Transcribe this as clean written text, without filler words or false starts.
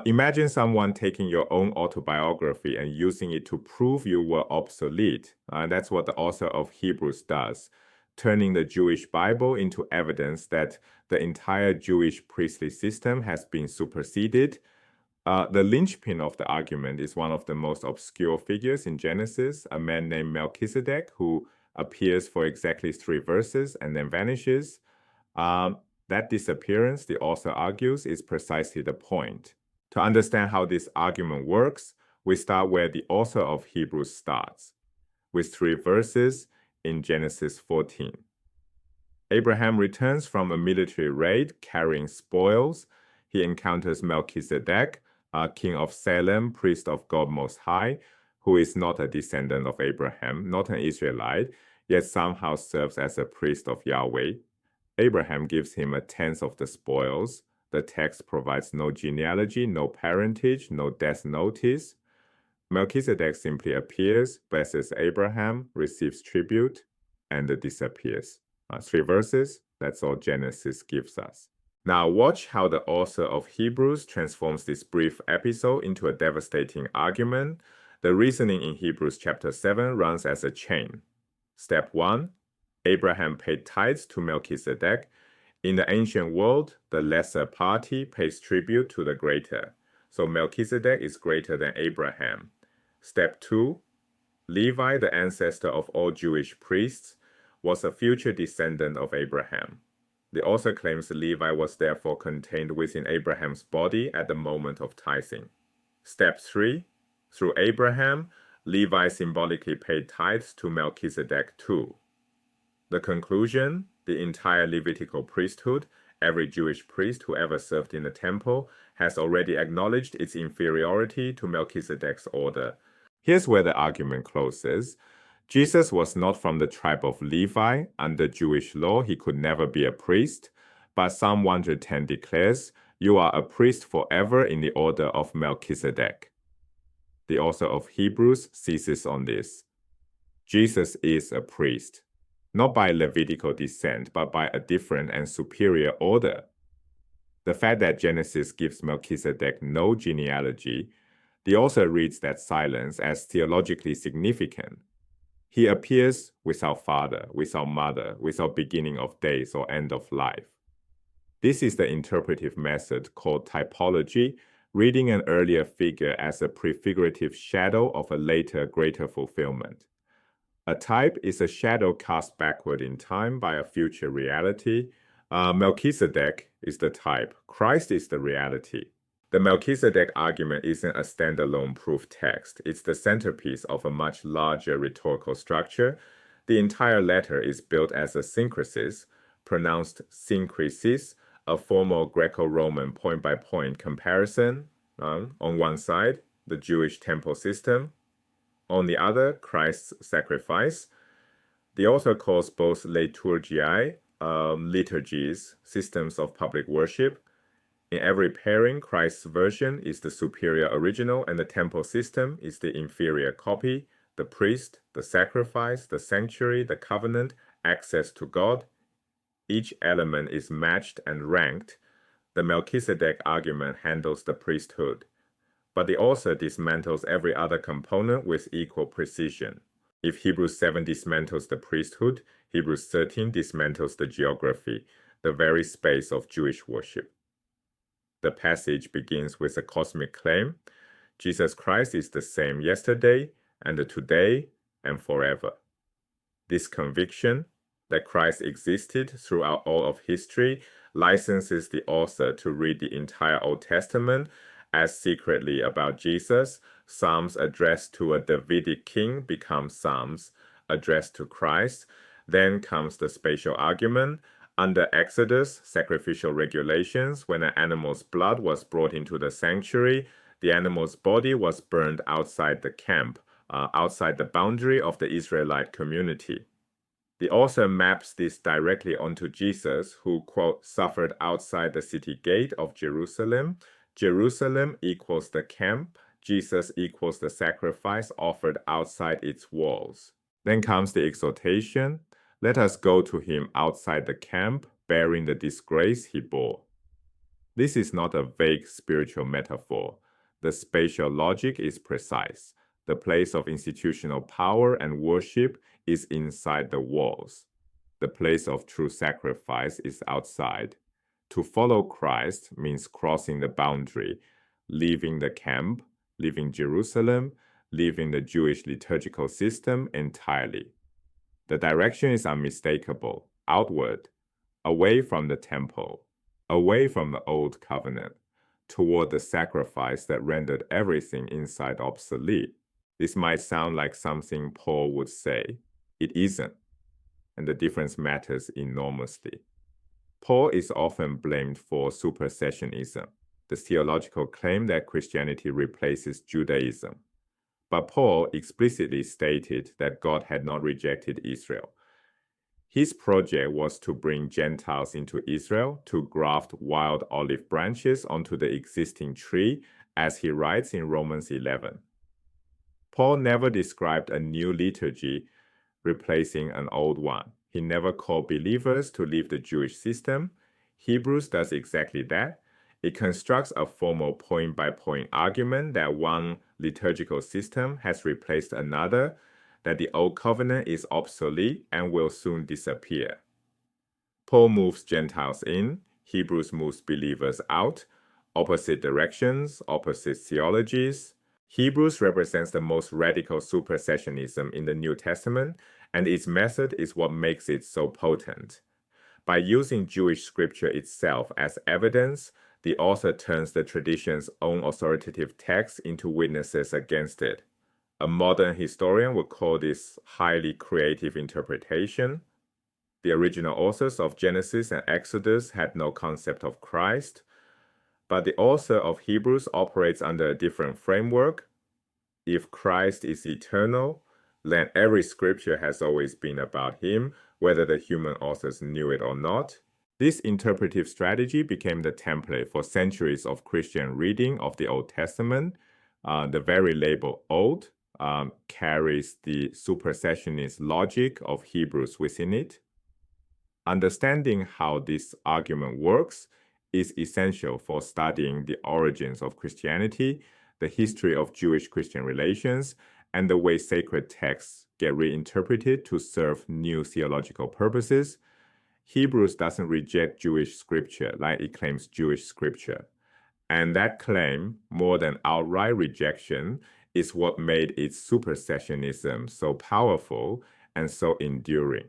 Imagine someone taking your own autobiography and using it to prove you were obsolete. That's what the author of Hebrews does, turning the Jewish Bible into evidence that the entire Jewish priestly system has been superseded. The linchpin of the argument is one of the most obscure figures in Genesis, a man named Melchizedek, who appears for exactly 3 verses and then vanishes. That disappearance, the author argues, is precisely the point. To understand how this argument works, we start where the author of Hebrews starts, with 3 verses in Genesis 14. Abraham returns from a military raid carrying spoils. He encounters Melchizedek, king of Salem, priest of God Most High, who is not a descendant of Abraham, not an Israelite, yet somehow serves as a priest of Yahweh. Abraham gives him a tenth of the spoils. The text provides no genealogy, no parentage, no death notice. Melchizedek simply appears, blesses Abraham, receives tribute, and disappears. 3 verses, that's all Genesis gives us. Now watch how the author of Hebrews transforms this brief episode into a devastating argument. The reasoning in Hebrews chapter 7 runs as a chain. Step 1, Abraham paid tithes to Melchizedek. In the ancient world, the lesser party pays tribute to the greater. So Melchizedek is greater than Abraham. Step 2, Levi, the ancestor of all Jewish priests, was a future descendant of Abraham. The author claims Levi was therefore contained within Abraham's body at the moment of tithing. Step 3, through Abraham, Levi symbolically paid tithes to Melchizedek too. The conclusion, the entire Levitical priesthood, every Jewish priest who ever served in the temple, has already acknowledged its inferiority to Melchizedek's order. Here's where the argument closes. Jesus was not from the tribe of Levi. Under Jewish law, he could never be a priest. But Psalm 110 declares, "You are a priest forever in the order of Melchizedek." The author of Hebrews seizes on this. Jesus is a priest, not by Levitical descent, but by a different and superior order. The fact that Genesis gives Melchizedek no genealogy, the author reads that silence as theologically significant. He appears without father, without mother, without beginning of days or end of life. This is the interpretive method called typology, reading an earlier figure as a prefigurative shadow of a later, greater fulfillment. A type is a shadow cast backward in time by a future reality. Melchizedek is the type. Christ is the reality. The Melchizedek argument isn't a standalone proof text. It's the centerpiece of a much larger rhetorical structure. The entire letter is built as a synkrisis, pronounced synkrisis, a formal Greco-Roman point-by-point comparison. On one side, the Jewish temple system. On the other, Christ's sacrifice. The author calls both liturgiae, liturgies, systems of public worship. In every pairing, Christ's version is the superior original and the temple system is the inferior copy. The priest, the sacrifice, the sanctuary, the covenant, access to God. Each element is matched and ranked. The Melchizedek argument handles the priesthood, but the author dismantles every other component with equal precision. If Hebrews 7 dismantles the priesthood, Hebrews 13 dismantles the geography, the very space of Jewish worship. The passage begins with a cosmic claim. Jesus Christ is the same yesterday and today and forever. This conviction that Christ existed throughout all of history licenses the author to read the entire Old Testament as secretly about Jesus. Psalms addressed to a Davidic king become psalms addressed to Christ. Then comes the spatial argument. Under Exodus, sacrificial regulations, when an animal's blood was brought into the sanctuary, the animal's body was burned outside the camp, outside the boundary of the Israelite community. The author maps this directly onto Jesus, who, quote, suffered outside the city gate of Jerusalem. Jerusalem equals the camp. Jesus equals the sacrifice offered outside its walls. Then comes the exhortation. Let us go to him outside the camp, bearing the disgrace he bore. This is not a vague spiritual metaphor. The spatial logic is precise. The place of institutional power and worship is inside the walls. The place of true sacrifice is outside. To follow Christ means crossing the boundary, leaving the camp, leaving Jerusalem, leaving the Jewish liturgical system entirely. The direction is unmistakable, outward, away from the temple, away from the old covenant, toward the sacrifice that rendered everything inside obsolete. This might sound like something Paul would say. It isn't, and the difference matters enormously. Paul is often blamed for supersessionism, the theological claim that Christianity replaces Judaism. But Paul explicitly stated that God had not rejected Israel. His project was to bring Gentiles into Israel to graft wild olive branches onto the existing tree, as he writes in Romans 11. Paul never described a new liturgy replacing an old one. He never called believers to leave the Jewish system. Hebrews does exactly that. It constructs a formal point-by-point argument that one liturgical system has replaced another, that the old covenant is obsolete and will soon disappear. Paul moves Gentiles in, Hebrews moves believers out, opposite directions, opposite theologies. Hebrews represents the most radical supersessionism in the New Testament, and its method is what makes it so potent. By using Jewish scripture itself as evidence, the author turns the tradition's own authoritative text into witnesses against it. A modern historian would call this highly creative interpretation. The original authors of Genesis and Exodus had no concept of Christ, but the author of Hebrews operates under a different framework. If Christ is eternal, then every scripture has always been about him, whether the human authors knew it or not. This interpretive strategy became the template for centuries of Christian reading of the Old Testament. The very label Old carries the supersessionist logic of Hebrews within it. Understanding how this argument works is essential for studying the origins of Christianity, the history of Jewish-Christian relations, and the way sacred texts get reinterpreted to serve new theological purposes. Hebrews doesn't reject Jewish scripture like it claims Jewish scripture. And that claim, more than outright rejection, is what made its supersessionism so powerful and so enduring.